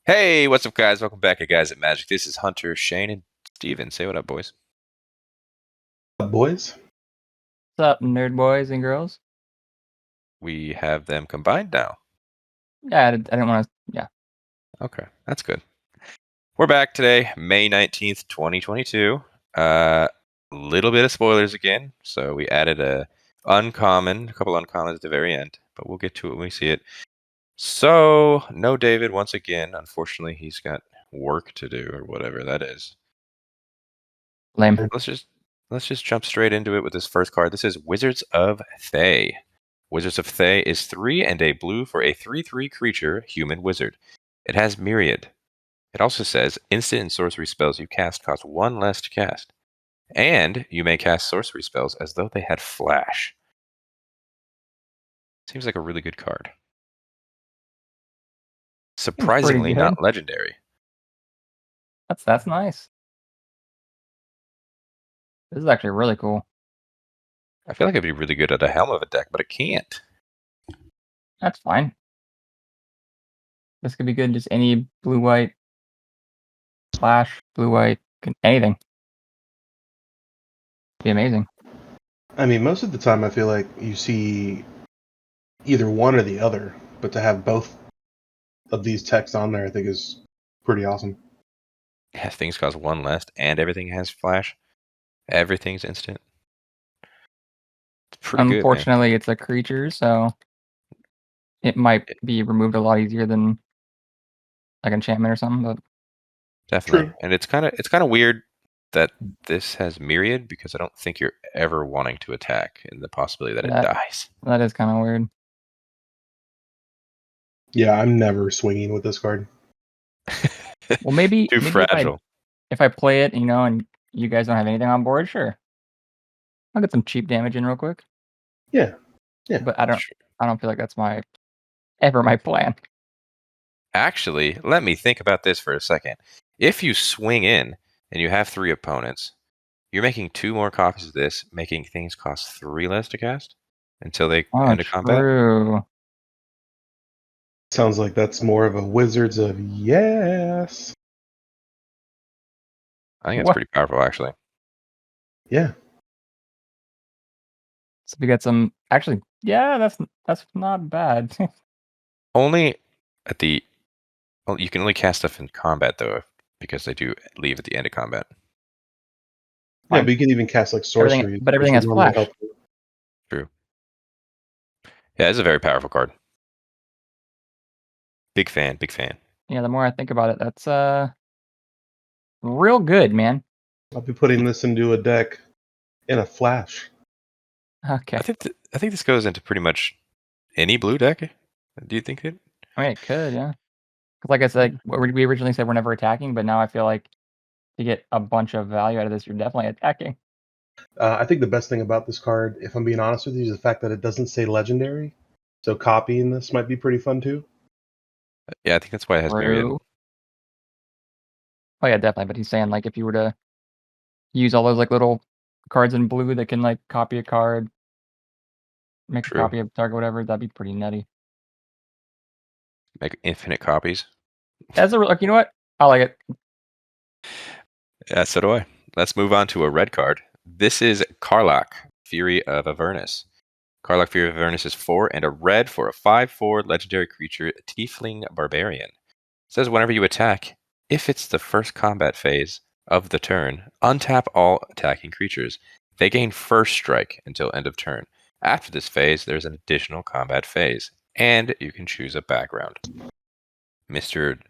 Hey, what's up, guys? Welcome back to Guys at Magic. This is Hunter, Shane, and Steven. Say what up, boys. Boys? What's up, nerd boys and girls? We have them combined now. Yeah, I didn't want to. Yeah. Okay, that's good. We're back today, May 19th, 2022. Little bit of spoilers again. So we added a couple uncommons at the very end, but we'll get to it when we see it. So, no David once again. Unfortunately, he's got work to do or whatever that is. Lame. Let's just jump straight into it with this first card. This is Wizards of Thay. Wizards of Thay is 3 and a blue for a 3/3 creature, human wizard. It has Myriad. It also says instant and sorcery spells you cast cost 1 less to cast. And you may cast sorcery spells as though they had flash. Seems like a really good card. Surprisingly not legendary. That's nice. This is actually really cool. I feel like it'd be really good at a Helm of a deck, but it can't. That's fine. This could be good in just any blue-white, flash, blue-white, anything. Be amazing. I mean, most of the time I feel like you see either one or the other, but to have both of these texts on there I think is pretty awesome. Yeah, things cost 1 less and everything has flash. Everything's instant. It's pretty good, man. Unfortunately, it's a creature, so it might be removed a lot easier than like enchantment or something. But definitely, True. and it's kind of weird that this has Myriad because I don't think you're ever wanting to attack in the possibility that it dies. That is kind of weird. Yeah, I'm never swinging with this card. Well, maybe Too fragile. If I play it, and you guys don't have anything on board, sure. I'll get some cheap damage in real quick. Yeah. But I don't feel like that's my plan. Actually, let me think about this for a second. If you swing in and you have 3 opponents, you're making 2 more copies of this, making things cost 3 less to cast until they end a combat. True. Sounds like that's more of a Wizards of yes. I think it's pretty powerful, actually. Yeah. So we got some. Actually, yeah, that's not bad. Only at the. Well, you can only cast stuff in combat though, because they do leave at the end of combat. Yeah, but you can even cast like sorcery. But everything has flash. True. Yeah, it's a very powerful card. Big fan. Yeah, the more I think about it, that's real good, man. I'll be putting this into a deck in a flash. Okay. I think this goes into pretty much any blue deck. Do you think it? I mean, it could, yeah. Because like I said, we originally said we're never attacking, but now I feel like to get a bunch of value out of this, you're definitely attacking. I think the best thing about this card, if I'm being honest with you, is the fact that it doesn't say legendary. So copying this might be pretty fun too. Yeah, I think that's why it has Myriad. Oh yeah, definitely. But he's saying like if you were to use all those like little cards in blue that can like copy a card, make a copy of target, whatever, that'd be pretty nutty. Make infinite copies. As a you know what? I like it. Yeah, so do I. Let's move on to a red card. This is Karlach, Fury of Avernus. Karlach, Fury of Avernus is 4 and a red for a 5/4 legendary creature, Tiefling Barbarian. It says whenever you attack, if it's the first combat phase of the turn, untap all attacking creatures. They gain first strike until end of turn. After this phase, there's an additional combat phase, and you can choose a background. Mr.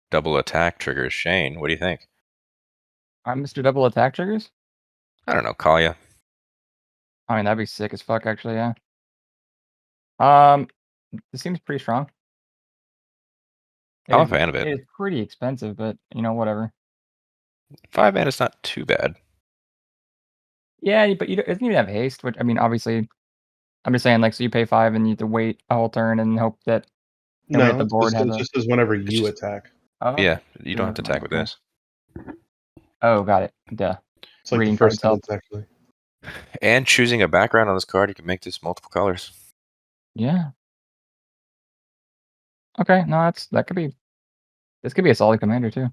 Double Attack triggers. Shane, what do you think? I'm Mr. Double Attack triggers? I don't know, call ya. I mean, that'd be sick as fuck, actually, yeah. This seems pretty strong. I'm a fan of it. It's pretty expensive, but, whatever. 5 mana is not too bad. Yeah, but it doesn't even have haste, which, I mean, obviously, I'm just saying, like, so you pay 5 and you have to wait a whole turn and hope that no, the board just says whenever you attack. Oh, yeah, you don't have to attack with this. Oh, got it. Duh. It's like the first sentence, actually. And choosing a background on this card, you can make this multiple colors. Yeah. Okay, no, that could be This could be a solid commander too.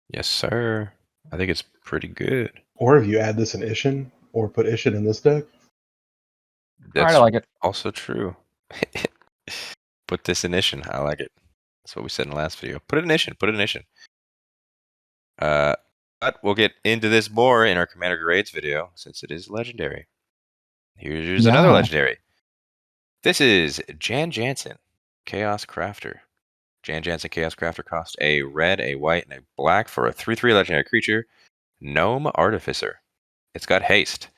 Yes, sir. I think it's pretty good. Or if you add this in Ishin, or put Ishin in this deck. Alright, That's I like it. also true. Put this in Ishin. I like it. That's what we said in the last video. Put it in Ishin. Put it in Ishin. But we'll get into this more in our Commander Grades video, since it is legendary. Here's another Yeah. legendary. This is Jansen, Chaos Crafter. Jansen Chaos Crafter costs a red, a white, and a black for a 3/3 legendary creature, Gnome Artificer. It's got haste.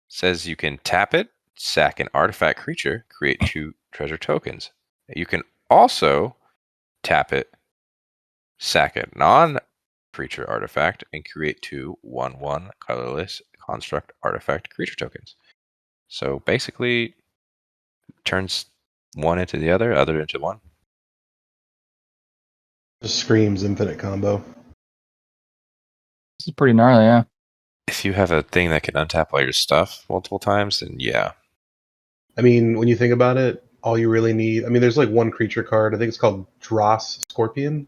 Says you can tap it, sack an artifact creature, create 2 treasure tokens. You can also tap it, sack a non-creature artifact, and create 2 1/1 colorless construct artifact creature tokens. So basically, turns one into the other into one. Just screams infinite combo. This is pretty gnarly, yeah. If you have a thing that can untap all your stuff multiple times, then yeah. I mean, when you think about it, all you really need. I mean, there's like one creature card. I think it's called Dross Scorpion.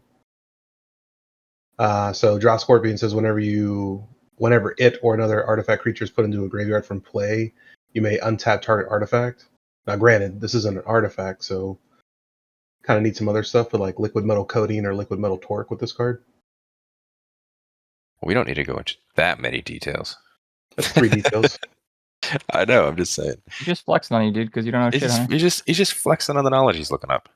So Dross Scorpion says whenever it or another artifact creature is put into a graveyard from play, you may untap target artifact. Now, granted, this isn't an artifact, so kind of need some other stuff, but like liquid metal coating or liquid metal torque with this card. We don't need to go into that many details. That's 3 details. I know. I'm just saying. He's just flexing on you, dude, because you don't know shit, huh? He's just flexing on the knowledge he's looking up.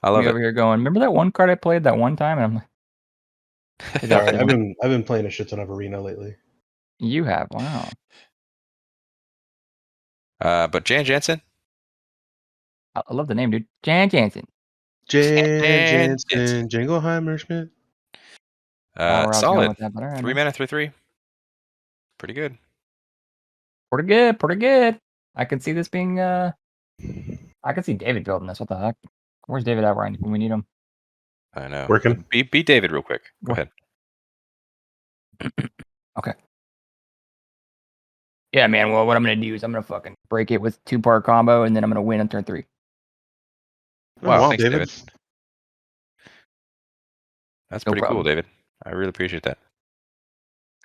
I love Me it. over here going, remember that one card I played that one time? And I'm like, Sorry, I've been playing a shit ton of Arena lately. you have, wow. But Jansen. I love the name, dude. Jansen. Jansen, Jingleheimer Schmidt. Where I was going Solid. with that, but all right, 3 man. mana, 3/3. Pretty good. Pretty good, pretty good. I can see this being I can see David building this. What the heck? Where's David at when we need him? I know. Working. Beat David real quick. Go ahead. Okay. Yeah, man. Well, what I'm gonna do is I'm gonna fucking break it with 2-part combo, and then I'm gonna win on turn 3. Wow, Wow, thanks, David. That's No pretty problem. cool, David. I really appreciate that.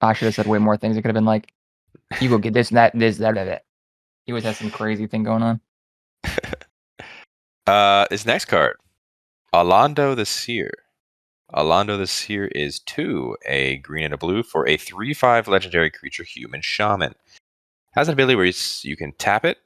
I should have said way more things. It could have been like, you go get this and that, this, that. He always has some crazy thing going on. This next card, Alaundo the Seer. Alaundo the Seer is 2, a green and a blue for a 3/5 legendary creature, human shaman. Has an ability where you can tap it,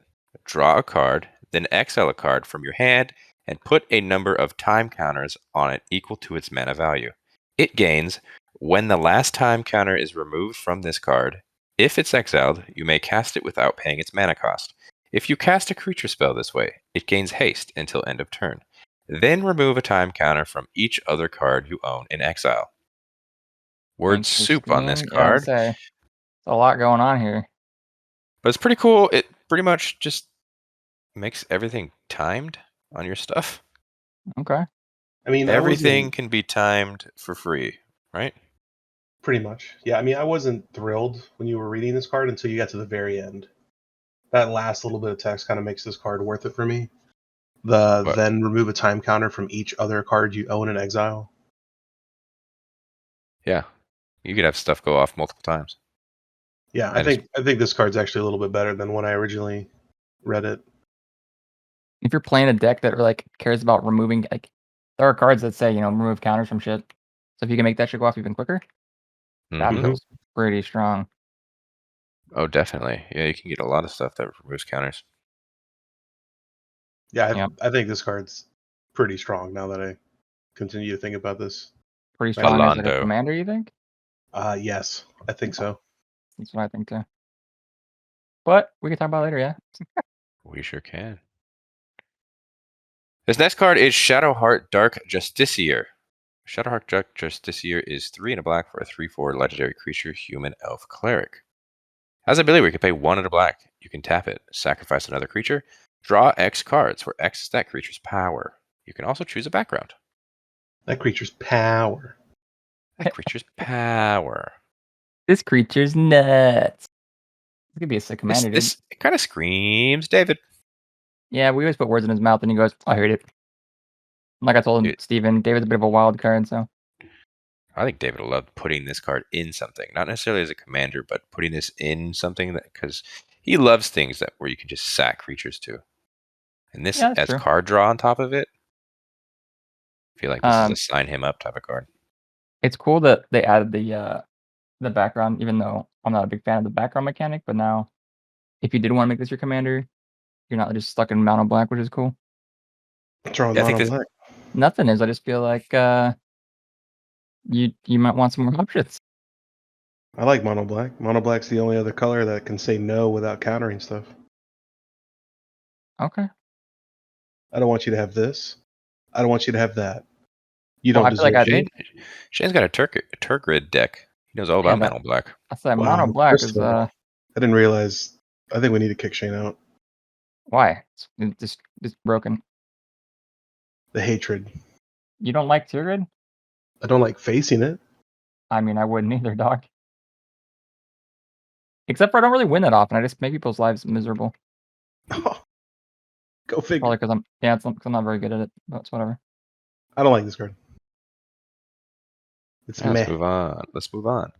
draw a card, then exile a card from your hand, and put a number of time counters on it equal to its mana value. It gains when the last time counter is removed from this card. If it's exiled, you may cast it without paying its mana cost. If you cast a creature spell this way, it gains haste until end of turn. Then remove a time counter from each other card you own in exile. Word soup on this Interesting. Yeah, I card. would say, a lot going on here. But it's pretty cool. It pretty much just makes everything timed on your stuff. Okay. I mean, Everything can be timed for free, right? Pretty much. Yeah, I mean, I wasn't thrilled when you were reading this card until you got to the very end. That last little bit of text kind of makes this card worth it for me. Then remove a time counter from each other card you own in exile. Yeah. You could have stuff go off multiple times. Yeah, I think this card's actually a little bit better than when I originally read it. If you're playing a deck that like cares about removing, like, there are cards that say, remove counters from shit. So if you can make that shit go off even quicker, that Mhm. feels pretty strong. Oh, definitely. Yeah, you can get a lot of stuff that removes counters. Yeah, I think this card's pretty strong now that I continue to think about this. Pretty strong as like a Alaundo. commander, you think? Yes, I think so. That's what I think too. But we can talk about it later, yeah. We sure can. This next card is Shadowheart Dark Justiciar. Shadowheart Dark Justiciar is 3 and a black for a 3/4 legendary creature, human elf cleric. Has an ability where you can pay 1 and a black. You can tap it, sacrifice another creature, draw X cards, where X is that creature's power. You can also choose a background. That creature's power. That creature's power. This creature's nuts. This could be a sick commander, dude. This kind of screams David. Yeah, we always put words in his mouth and he goes, I heard it. Like I told Dude. Steven, David's a bit of a wild card, so I think David will love putting this card in something, not necessarily as a commander, but putting this in something that because he loves things that where you can just sack creatures to, and this yeah, that's as true. card draw on top of it. I feel like this is a sign him up type of card. It's cool that they added the background, even though I'm not a big fan of the background mechanic. But now, if you did want to make this your commander, you're not just stuck in mono black, which is cool. What's wrong with Yeah, I think mono this. black? Nothing is. I just feel like you might want some more options. I like mono black. Mono black's the only other color that can say no without countering stuff. Okay. I don't want you to have this. I don't want you to have that. You Well, don't I feel like deserve Shane's got a Turgrid deck. He knows all about that- mono black. I said Wow. mono black First is of all, I didn't realize. I think we need to kick Shane out. why it's just broken. The hatred. You don't like Tigrid? I don't like facing it. I mean, I wouldn't either, dog. Except for I don't really win that often. I just make people's lives miserable. Go figure. Probably because I'm not very good at it. But it's whatever. I don't like this card. It's Yeah, meh. Let's move on.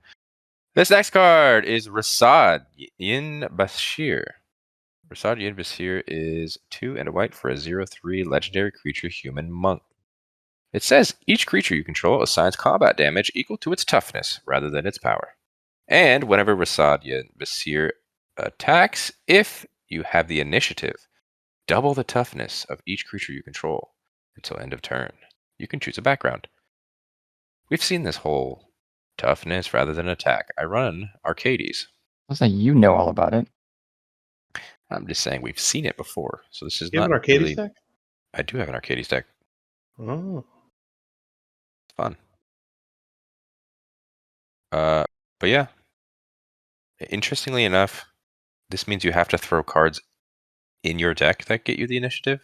This next card is Rasaad Yin Bashir. Rasaad Yin Bashir is 2 and a white for a 0/3 legendary creature human monk. It says each creature you control assigns combat damage equal to its toughness rather than its power. And whenever Rasaad Yin Bashir attacks, if you have the initiative, double the toughness of each creature you control until end of turn. You can choose a background. We've seen this whole toughness rather than attack. I run Arcades. Looks like you know all about it. I'm just saying we've seen it before, so this is You have not an Arcades really. deck? I do have an Arcades deck. Oh. It's fun. But yeah. Interestingly enough, this means you have to throw cards in your deck that get you the initiative.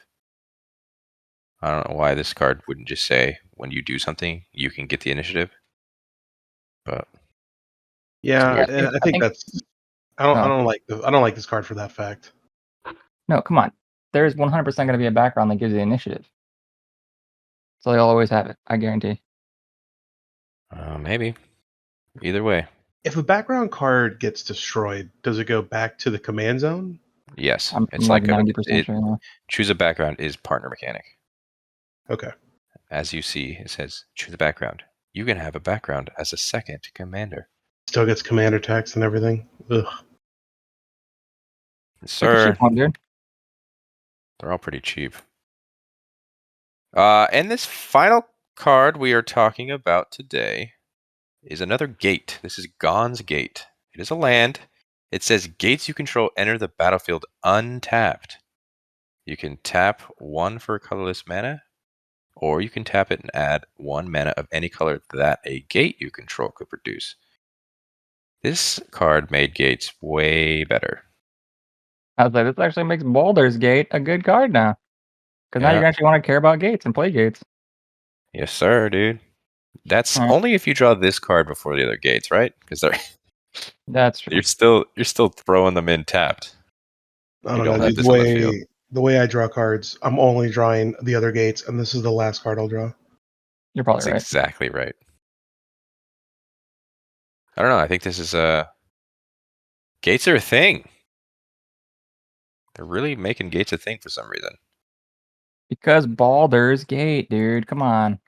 I don't know why this card wouldn't just say when you do something you can get the initiative. But Yeah, Yeah, I think that's. I No. don't like this card for that fact. No, come on. There's 100% going to be a background that gives you the initiative. So they'll always have it. I guarantee. maybe. Either way. If a background card gets destroyed, does it go back to the command zone? Yes. I'm It's like like 90% sure. Yeah. choose a background is partner mechanic. Okay. As you see, it says choose a background. You can have a background as a second commander. Still gets commander tax and everything. Ugh. Sir, Cheap one, dude. they're all pretty cheap. And this final card we are talking about today is another gate. This is Gon's Gate. It is a land. It says gates you control enter the battlefield untapped. You can tap 1 for colorless mana, or you can tap it and add 1 mana of any color that a gate you control could produce. This card made gates way better. I was like, this actually makes Baldur's Gate a good card now. Because now Yeah. you actually want to care about gates and play gates. Yes, sir, dude. That's Alright. only if you draw this card before the other gates, right? Because That's true. you're still throwing them in tapped. I You don't don't know. have Dude, this on the field. The way I draw cards, I'm only drawing the other gates, and this is the last card I'll draw. You're probably That's right. exactly right. I don't know. I think this is gates are a thing. They're really making gates a thing for some reason. Because Baldur's Gate, dude. Come on.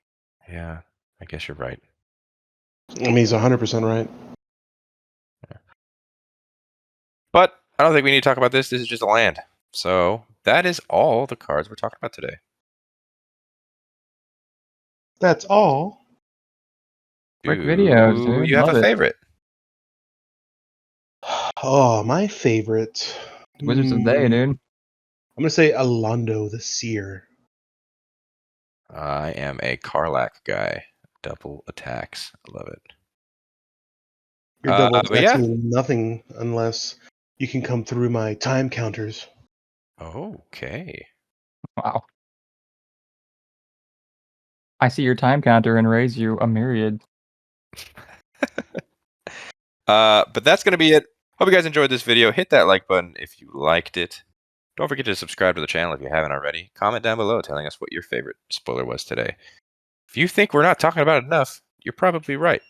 Yeah, I guess you're right. I mean, he's 100% right. Yeah. But I don't think we need to talk about this. This is just a land. So that is all the cards we're talking about today. That's all. Quick videos, Do dude. you have Love a it. favorite? Oh, my favorite. Wizards of Day, dude. I'm gonna say Alaundo the Seer. I am a Karlach guy. Double attacks. I love it. Your double but attacks yeah. mean nothing unless you can come through my time counters. Okay. Wow. I see your time counter and raise you a myriad. But that's going to be it. Hope you guys enjoyed this video. Hit that like button if you liked it. Don't forget to subscribe to the channel if you haven't already. Comment down below telling us what your favorite spoiler was today. If you think we're not talking about it enough, you're probably right.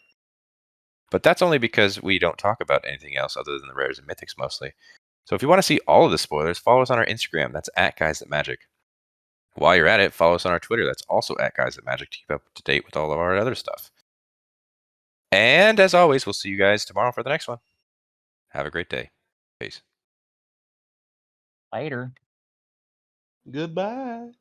But that's only because we don't talk about anything else other than the rares and mythics mostly. So if you want to see all of the spoilers, follow us on our Instagram. That's @GuysThatMagic. While you're at it, follow us on our Twitter. That's also @GuysThatMagic to keep up to date with all of our other stuff. And as always, we'll see you guys tomorrow for the next one. Have a great day. Peace. Later. Goodbye.